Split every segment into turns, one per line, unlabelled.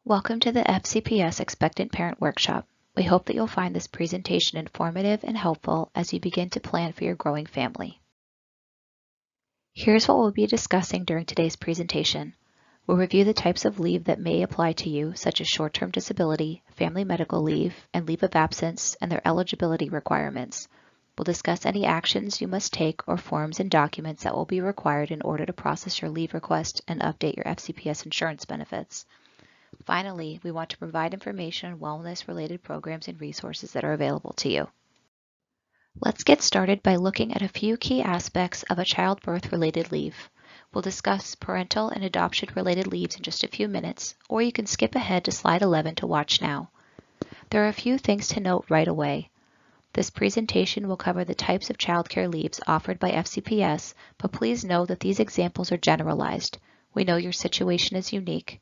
Welcome to the FCPS Expectant Parent Workshop. We hope that you'll find this presentation informative and helpful as you begin to plan for your growing family. Here's what we'll be discussing during today's presentation. We'll review the types of leave that may apply to you, such as short-term disability, family medical leave, and leave of absence, and their eligibility requirements. We'll discuss any actions you must take or forms and documents that will be required in order to process your leave request and update your FCPS insurance benefits. Finally, we want to provide information on wellness-related programs and resources that are available to you. Let's get started by looking at a few key aspects of a childbirth-related leave. We'll discuss parental and adoption-related leaves in just a few minutes, or you can skip ahead to slide 11 to watch now. There are a few things to note right away. This presentation will cover the types of childcare leaves offered by FCPS, but please know that these examples are generalized. We know your situation is unique.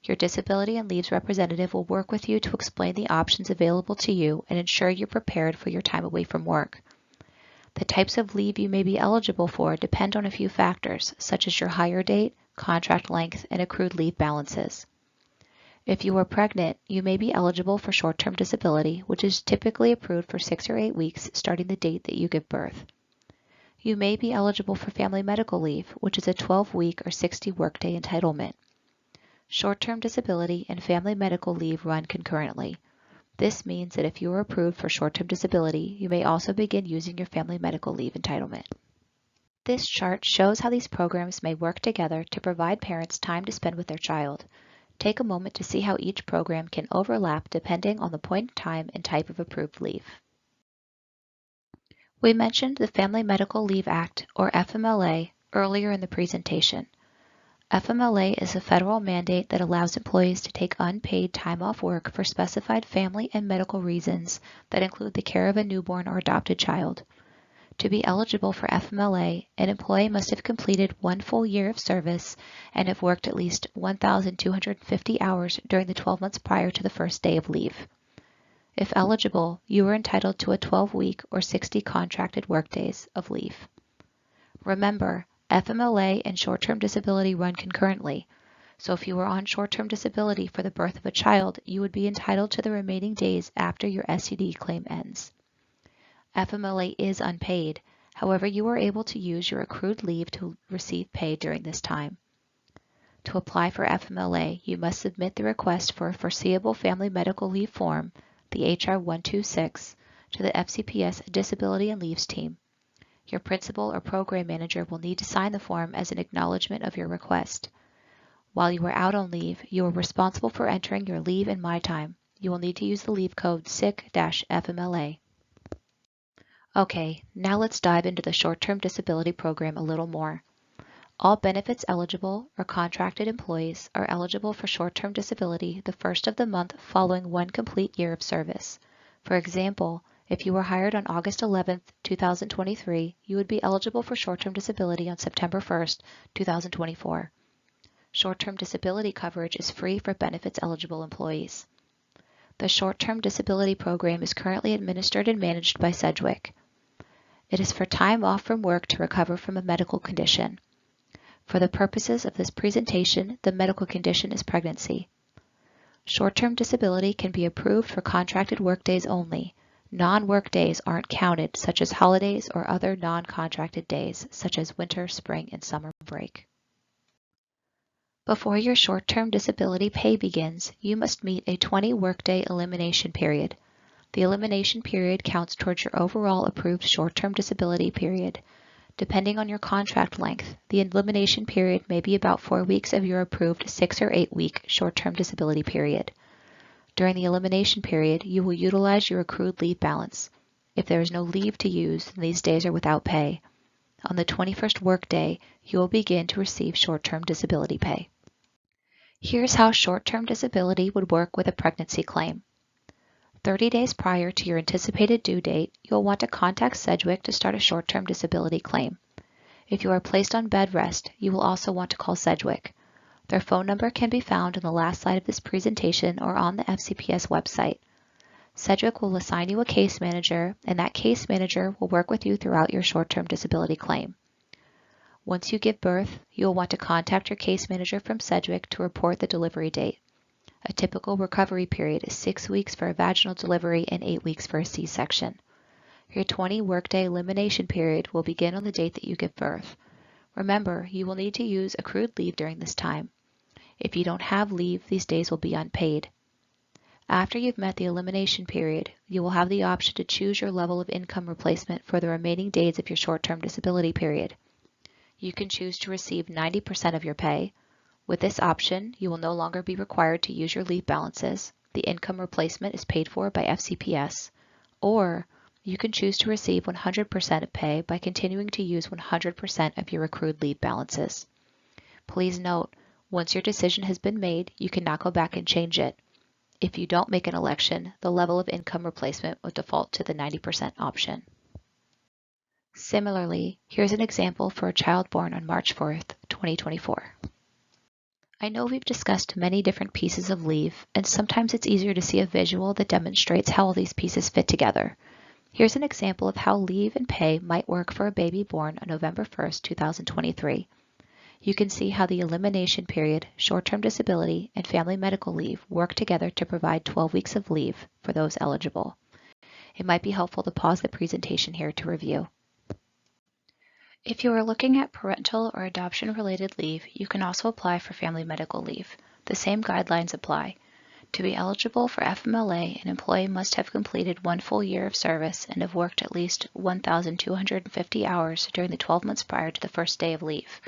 Your disability and leaves representative will work with you to explain the options available to you and ensure you're prepared for your time away from work. The types of leave you may be eligible for depend on a few factors, such as your hire date, contract length, and accrued leave balances. If you are pregnant, you may be eligible for short-term disability, which is typically approved for 6 or 8 weeks starting the date that you give birth. You may be eligible for family medical leave, which is a 12-week or 60-workday entitlement. Short-term disability and family medical leave run concurrently. This means that if you are approved for short-term disability, you may also begin using your family medical leave entitlement. This chart shows how these programs may work together to provide parents time to spend with their child. Take a moment to see how each program can overlap depending on the point in time and type of approved leave. We mentioned the Family Medical Leave Act, or FMLA, earlier in the presentation. FMLA is a federal mandate that allows employees to take unpaid time off work for specified family and medical reasons that include the care of a newborn or adopted child. To be eligible for FMLA, an employee must have completed 1 full year of service and have worked at least 1,250 hours during the 12 months prior to the first day of leave. If eligible, you are entitled to a 12-week or 60 contracted workdays of leave. Remember, FMLA and short-term disability run concurrently, so if you were on short-term disability for the birth of a child, you would be entitled to the remaining days after your SUD claim ends. FMLA is unpaid, however you are able to use your accrued leave to receive pay during this time. To apply for FMLA, you must submit the request for a foreseeable family medical leave form, the HR 126, to the FCPS Disability and Leaves team. Your principal or program manager will need to sign the form as an acknowledgement of your request. While you are out on leave, you are responsible for entering your leave in My Time. You will need to use the leave code SIC-FMLA. Okay, now let's dive into the short-term disability program a little more. All benefits eligible or contracted employees are eligible for short-term disability the first of the month following 1 complete year of service. For example, if you were hired on August 11, 2023, you would be eligible for short-term disability on September 1, 2024. Short-term disability coverage is free for benefits-eligible employees. The short-term disability program is currently administered and managed by Sedgwick. It is for time off from work to recover from a medical condition. For the purposes of this presentation, the medical condition is pregnancy. Short-term disability can be approved for contracted workdays only. Non-work days aren't counted, such as holidays or other non-contracted days, such as winter, spring, and summer break. Before your short-term disability pay begins, you must meet a 20-workday elimination period. The elimination period counts towards your overall approved short-term disability period. Depending on your contract length, the elimination period may be about 4 weeks of your approved 6 or 8 week short-term disability period. During the elimination period, you will utilize your accrued leave balance. If there is no leave to use, then these days are without pay. On the 21st workday, you will begin to receive short-term disability pay. Here's how short-term disability would work with a pregnancy claim. 30 days prior to your anticipated due date, you'll want to contact Sedgwick to start a short-term disability claim. If you are placed on bed rest, you will also want to call Sedgwick. Their phone number can be found on the last slide of this presentation or on the FCPS website. Sedgwick will assign you a case manager, and that case manager will work with you throughout your short-term disability claim. Once you give birth, you will want to contact your case manager from Sedgwick to report the delivery date. A typical recovery period is 6 weeks for a vaginal delivery and 8 weeks for a C-section. Your 20-workday elimination period will begin on the date that you give birth. Remember, you will need to use accrued leave during this time. If you don't have leave, these days will be unpaid. After you've met the elimination period, you will have the option to choose your level of income replacement for the remaining days of your short-term disability period. You can choose to receive 90% of your pay. With this option, you will no longer be required to use your leave balances. The income replacement is paid for by FCPS. Or you can choose to receive 100% of pay by continuing to use 100% of your accrued leave balances. Please note, once your decision has been made, you cannot go back and change it. If you don't make an election, the level of income replacement will default to the 90% option. Similarly, here's an example for a child born on March 4th, 2024. I know we've discussed many different pieces of leave, and sometimes it's easier to see a visual that demonstrates how all these pieces fit together. Here's an example of how leave and pay might work for a baby born on November 1st, 2023. You can see how the elimination period, short-term disability, and family medical leave work together to provide 12 weeks of leave for those eligible. It might be helpful to pause the presentation here to review. If you are looking at parental or adoption-related leave, you can also apply for family medical leave. The same guidelines apply. To be eligible for FMLA, an employee must have completed 1 full year of service and have worked at least 1,250 hours during the 12 months prior to the first day of leave.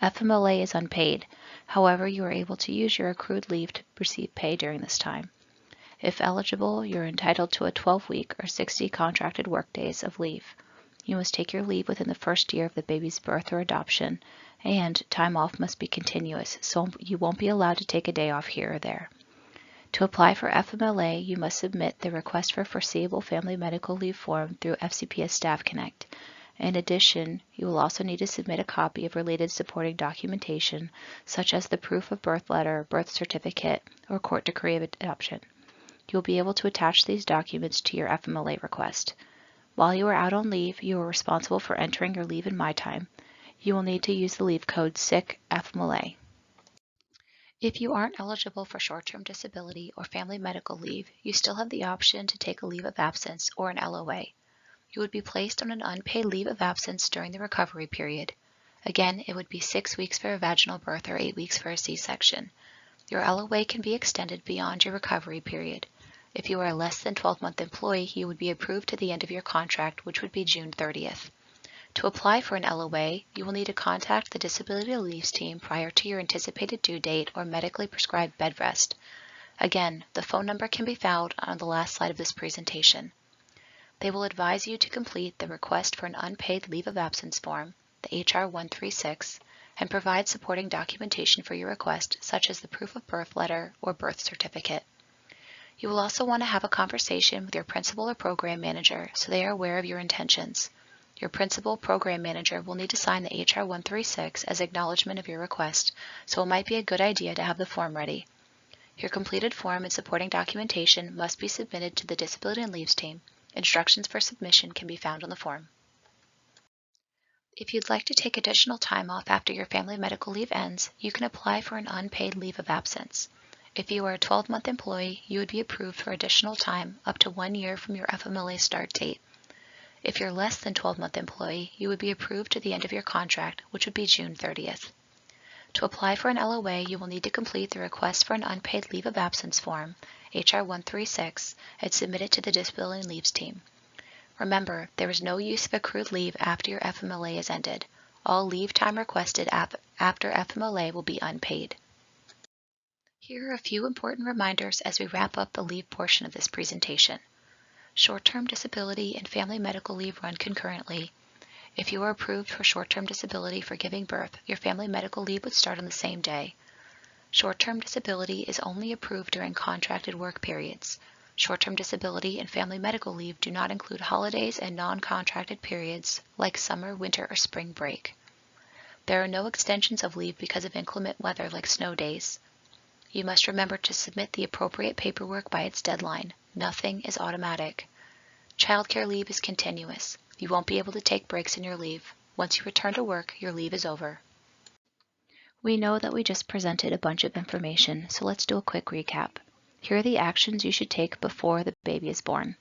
FMLA is unpaid. However, you are able to use your accrued leave to receive pay during this time. If eligible, you are entitled to a 12-week or 60 contracted workdays of leave. You must take your leave within the first year of the baby's birth or adoption, and time off must be continuous, so you won't be allowed to take a day off here or there. To apply for FMLA, you must submit the Request for Foreseeable Family Medical Leave form through FCPS Staff Connect. In addition, you will also need to submit a copy of related supporting documentation, such as the proof of birth letter, birth certificate, or court decree of adoption. You will be able to attach these documents to your FMLA request. While you are out on leave, you are responsible for entering your leave in MyTime. You will need to use the leave code SICK FMLA. If you aren't eligible for short-term disability or family medical leave, you still have the option to take a leave of absence or an LOA. You would be placed on an unpaid leave of absence during the recovery period. Again, it would be 6 weeks for a vaginal birth or 8 weeks for a C-section. Your LOA can be extended beyond your recovery period. If you are a less than 12-month employee, you would be approved to the end of your contract, which would be June 30th. To apply for an LOA, you will need to contact the Disability Leaves team prior to your anticipated due date or medically prescribed bed rest. Again, the phone number can be found on the last slide of this presentation. They will advise you to complete the Request for an Unpaid Leave of Absence form, the HR 136, and provide supporting documentation for your request, such as the proof of birth letter or birth certificate. You will also want to have a conversation with your principal or program manager so they are aware of your intentions. Your principal program manager will need to sign the HR 136 as acknowledgement of your request, so it might be a good idea to have the form ready. Your completed form and supporting documentation must be submitted to the Disability and Leaves team. Instructions for submission can be found on the form. If you'd like to take additional time off after your family medical leave ends, you can apply for an unpaid leave of absence. If you are a 12-month employee, you would be approved for additional time up to 1 year from your FMLA start date. If you're less than 12-month employee, you would be approved to the end of your contract, which would be June 30th. To apply for an LOA, you will need to complete the Request for an Unpaid Leave of Absence form, HR 136, and submit it to the Disability and Leaves team. Remember, there is no use of accrued leave after your FMLA is ended. All leave time requested after FMLA will be unpaid. Here are a few important reminders as we wrap up the leave portion of this presentation. Short-term disability and family medical leave run concurrently. If you are approved for short-term disability for giving birth, your family medical leave would start on the same day. Short-term disability is only approved during contracted work periods. Short-term disability and family medical leave do not include holidays and non-contracted periods like summer, winter, or spring break. There are no extensions of leave because of inclement weather like snow days. You must remember to submit the appropriate paperwork by its deadline. Nothing is automatic. Childcare leave is continuous. You won't be able to take breaks in your leave. Once you return to work, your leave is over. We know that we just presented a bunch of information, so let's do a quick recap. Here are the actions you should take before the baby is born.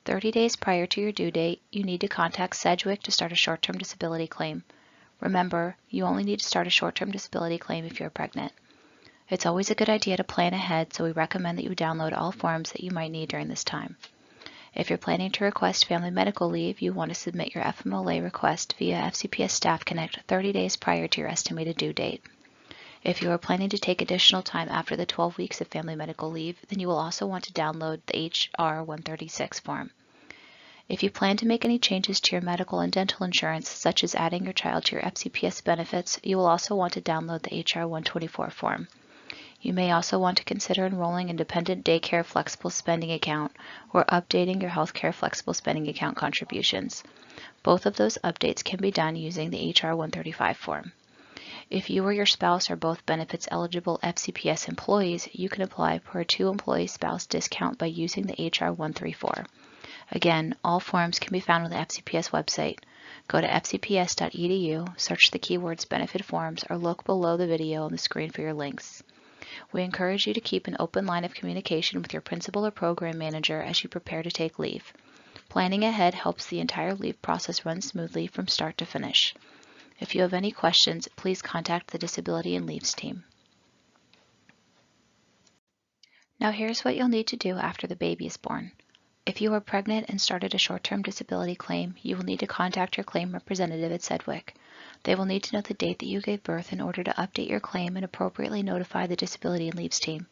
30 days prior to your due date, you need to contact Sedgwick to start a short-term disability claim. Remember, you only need to start a short-term disability claim if you're pregnant. It's always a good idea to plan ahead, so we recommend that you download all forms that you might need during this time. If you're planning to request family medical leave, you want to submit your FMLA request via FCPS Staff Connect 30 days prior to your estimated due date. If you are planning to take additional time after the 12 weeks of family medical leave, then you will also want to download the HR 136 form. If you plan to make any changes to your medical and dental insurance, such as adding your child to your FCPS benefits, you will also want to download the HR 124 form. You may also want to consider enrolling in Dependent Daycare Flexible Spending Account or updating your Healthcare Flexible Spending Account contributions. Both of those updates can be done using the HR 135 form. If you or your spouse are both benefits eligible FCPS employees, you can apply for a two-employee spouse discount by using the HR 134. Again, all forms can be found on the FCPS website. Go to fcps.edu, search the keywords benefit forms, or look below the video on the screen for your links. We encourage you to keep an open line of communication with your principal or program manager as you prepare to take leave. Planning ahead helps the entire leave process run smoothly from start to finish. If you have any questions, please contact the Disability and Leaves team. Now here's what you'll need to do after the baby is born. If you are pregnant and started a short-term disability claim, you will need to contact your claim representative at Sedgwick. They will need to know the date that you gave birth in order to update your claim and appropriately notify the Disability and Leaves team.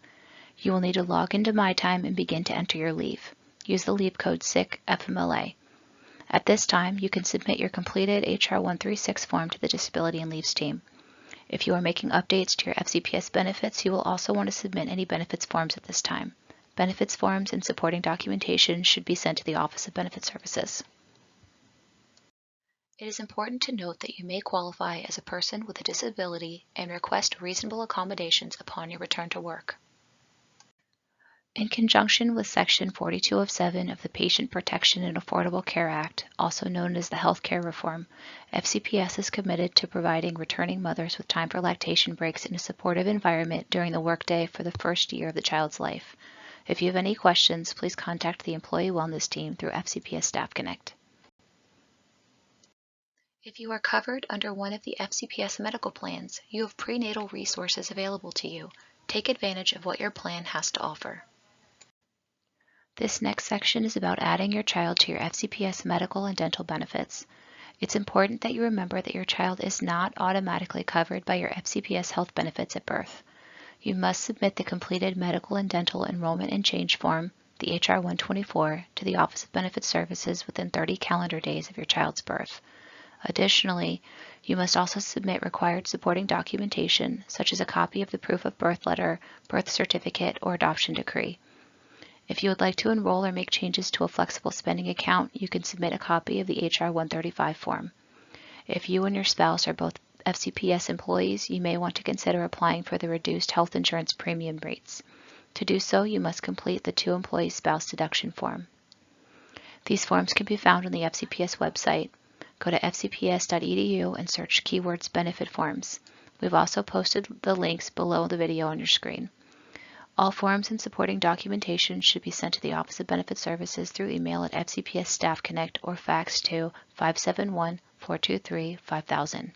You will need to log into MyTime and begin to enter your leave. Use the leave code SICK-FMLA. At this time, you can submit your completed HR 136 form to the Disability and Leaves team. If you are making updates to your FCPS benefits, you will also want to submit any benefits forms at this time. Benefits forms and supporting documentation should be sent to the Office of Benefit Services. It is important to note that you may qualify as a person with a disability and request reasonable accommodations upon your return to work. In conjunction with Section 4207 of the Patient Protection and Affordable Care Act, also known as the Healthcare Reform, FCPS is committed to providing returning mothers with time for lactation breaks in a supportive environment during the workday for the first year of the child's life. If you have any questions, please contact the Employee Wellness Team through FCPS Staff Connect. If you are covered under one of the FCPS medical plans, you have prenatal resources available to you. Take advantage of what your plan has to offer. This next section is about adding your child to your FCPS medical and dental benefits. It's important that you remember that your child is not automatically covered by your FCPS health benefits at birth. You must submit the completed medical and dental enrollment and change form, the HR 124, to the Office of Benefit Services within 30 calendar days of your child's birth. Additionally, you must also submit required supporting documentation, such as a copy of the proof of birth letter, birth certificate, or adoption decree. If you would like to enroll or make changes to a flexible spending account, you can submit a copy of the HR 135 form. If you and your spouse are both FCPS employees, you may want to consider applying for the reduced health insurance premium rates. To do so, you must complete the two-employee spouse deduction form. These forms can be found on the FCPS website. Go to fcps.edu and search keywords benefit forms. We've also posted the links below the video on your screen. All forms and supporting documentation should be sent to the Office of Benefit Services through email at FCPS Staff Connect or fax to 571-423-5000.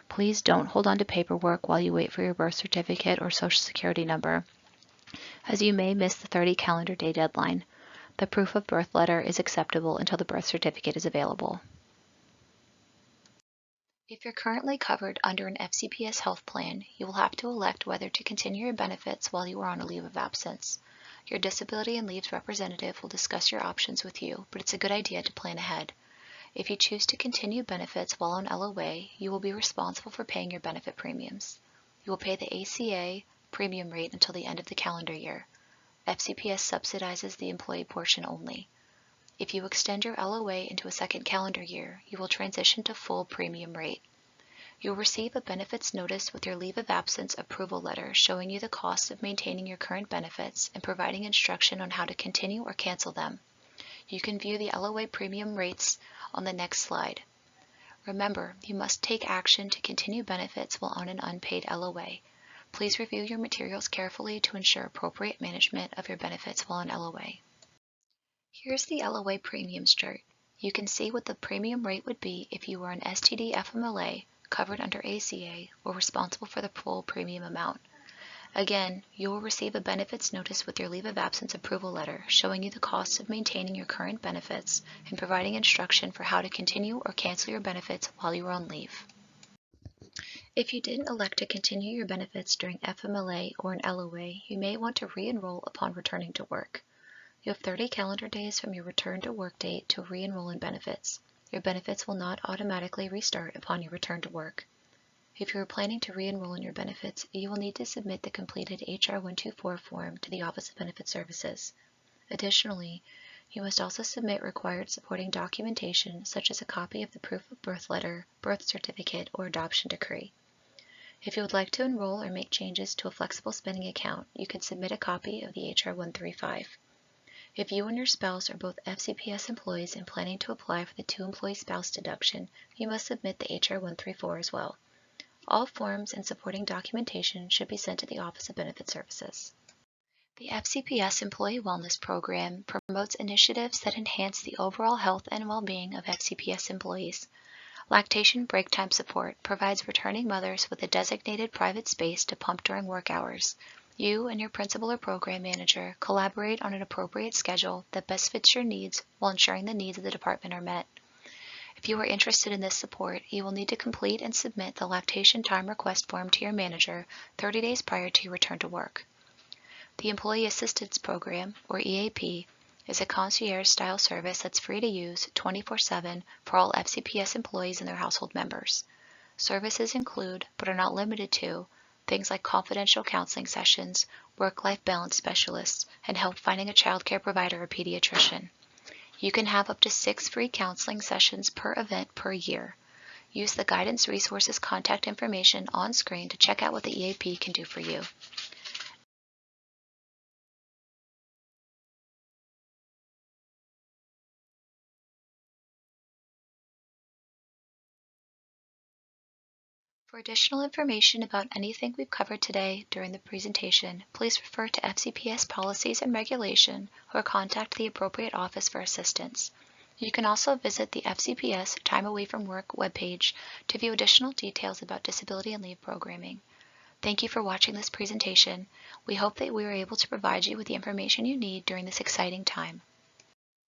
Please don't hold on to paperwork while you wait for your birth certificate or Social Security number, as you may miss the 30 calendar day deadline. The proof of birth letter is acceptable until the birth certificate is available. If you're currently covered under an FCPS health plan, you will have to elect whether to continue your benefits while you are on a leave of absence. Your Disability and Leaves representative will discuss your options with you, but it's a good idea to plan ahead. If you choose to continue benefits while on LOA, you will be responsible for paying your benefit premiums. You will pay the ACA premium rate until the end of the calendar year. FCPS subsidizes the employee portion only. If you extend your LOA into a second calendar year, you will transition to full premium rate. You'll receive a benefits notice with your leave of absence approval letter showing you the cost of maintaining your current benefits and providing instruction on how to continue or cancel them. You can view the LOA premium rates on the next slide. Remember, you must take action to continue benefits while on an unpaid LOA. Please review your materials carefully to ensure appropriate management of your benefits while on LOA. Here's the LOA premiums chart. You can see what the premium rate would be if you were an STD FMLA covered under ACA or responsible for the full premium amount. Again, you will receive a benefits notice with your leave of absence approval letter showing you the costs of maintaining your current benefits and providing instruction for how to continue or cancel your benefits while you are on leave. If you didn't elect to continue your benefits during FMLA or an LOA, you may want to re-enroll upon returning to work. You have 30 calendar days from your return to work date to re-enroll in benefits. Your benefits will not automatically restart upon your return to work. If you are planning to re-enroll in your benefits, you will need to submit the completed HR 124 form to the Office of Benefit Services. Additionally, you must also submit required supporting documentation such as a copy of the proof of birth letter, birth certificate, or adoption decree. If you would like to enroll or make changes to a flexible spending account, you can submit a copy of the HR 135. If you and your spouse are both FCPS employees and planning to apply for the two-employee spouse deduction, you must submit the HR 134 as well. All forms and supporting documentation should be sent to the Office of Benefit Services. The FCPS Employee Wellness Program promotes initiatives that enhance the overall health and well-being of FCPS employees. Lactation break time support provides returning mothers with a designated private space to pump during work hours. You and your principal or program manager collaborate on an appropriate schedule that best fits your needs while ensuring the needs of the department are met. If you are interested in this support, you will need to complete and submit the lactation time request form to your manager 30 days prior to your return to work. The Employee Assistance Program, or EAP, is a concierge-style service that's free to use 24/7 for all FCPS employees and their household members. Services include, but are not limited to, things like confidential counseling sessions, work-life balance specialists, and help finding a childcare provider or pediatrician. You can have up to 6 free counseling sessions per event per year. Use the guidance resources contact information on screen to check out what the EAP can do for you. For additional information about anything we've covered today during the presentation, please refer to FCPS policies and regulation or contact the appropriate office for assistance. You can also visit the FCPS Time Away from Work webpage to view additional details about disability and leave programming. Thank you for watching this presentation. We hope that we were able to provide you with the information you need during this exciting time.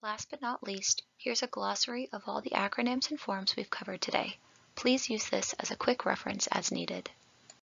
Last but not least, here's a glossary of all the acronyms and forms we've covered today. Please use this as a quick reference as needed.